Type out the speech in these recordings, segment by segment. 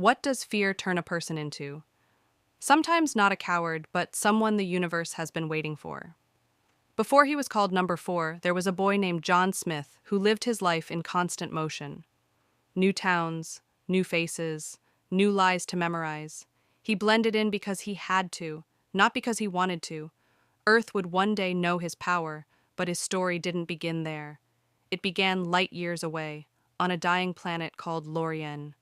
What does fear turn a person into? Sometimes not a coward, but someone the universe has been waiting for. Before he was called Number 4, there was a boy named John Smith who lived his life in constant motion. New towns, new faces, new lies to memorize. He blended in because he had to, not because he wanted to. Earth would one day know his power, but his story didn't begin there. It began light years away, on a dying planet called Lorien.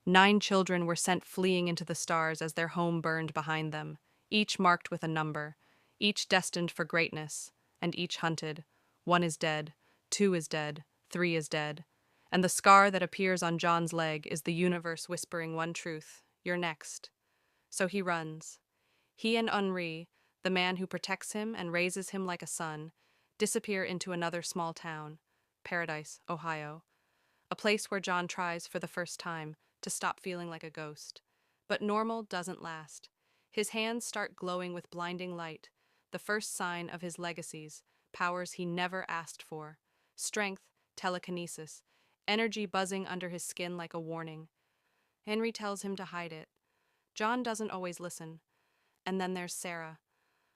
9 children were sent fleeing into the stars as their home burned behind them, each marked with a number, each destined for greatness, and each hunted. 1 is dead, 2 is dead, 3 is dead. And the scar that appears on John's leg is the universe whispering one truth: you're next. So he runs. He and Henri, the man who protects him and raises him like a son, disappear into another small town, Paradise, Ohio, a place where John tries, for the first time, to stop feeling like a ghost. But normal doesn't last. His hands start glowing with blinding light, the first sign of his legacies, powers he never asked for. Strength, telekinesis, energy buzzing under his skin like a warning. Henry tells him to hide it. John doesn't always listen. And then there's Sarah,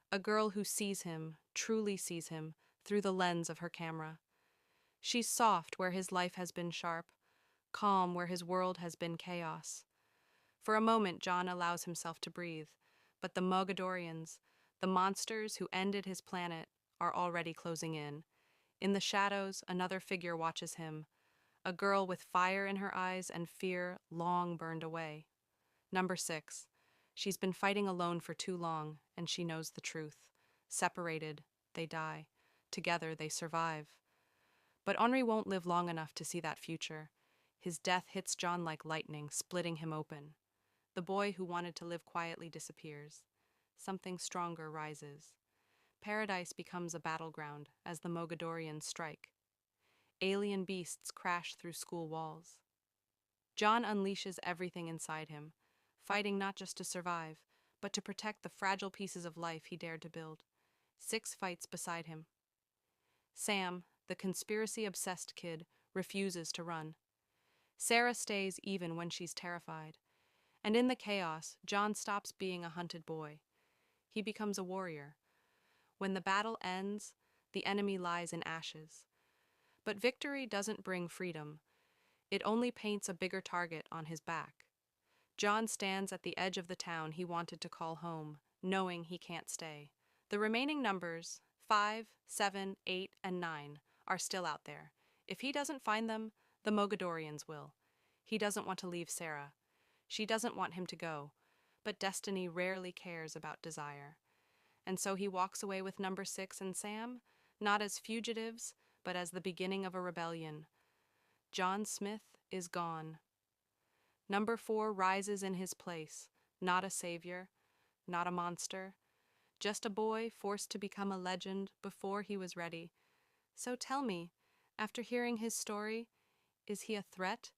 a girl who sees him, truly sees him, through the lens of her camera. She's soft where his life has been sharp, calm where his world has been chaos. For a moment, John allows himself to breathe, but the Mogadorians, the monsters who ended his planet, are already closing in. In the shadows, another figure watches him, a girl with fire in her eyes and fear long burned away. Number 6. She's been fighting alone for too long, and she knows the truth. Separated, they die. Together, they survive. But Henri won't live long enough to see that future. His death hits John like lightning, splitting him open. The boy who wanted to live quietly disappears. Something stronger rises. Paradise becomes a battleground as the Mogadorians strike. Alien beasts crash through school walls. John unleashes everything inside him, fighting not just to survive, but to protect the fragile pieces of life he dared to build. 6 fights beside him. Sam, the conspiracy-obsessed kid, refuses to run. Sarah stays even when she's terrified. And in the chaos, John stops being a hunted boy. He becomes a warrior. When the battle ends, the enemy lies in ashes. But victory doesn't bring freedom. It only paints a bigger target on his back. John stands at the edge of the town he wanted to call home, knowing he can't stay. The remaining numbers, 5, 7, 8, and 9, are still out there. If he doesn't find them, the Mogadorians will. He doesn't want to leave Sarah. She doesn't want him to go, but destiny rarely cares about desire. And so he walks away with Number 6 and Sam, not as fugitives, but as the beginning of a rebellion. John Smith is gone. Number 4 rises in his place, not a savior, not a monster, just a boy forced to become a legend before he was ready. So tell me, after hearing his story, is he a threat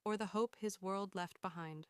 or the hope his world left behind?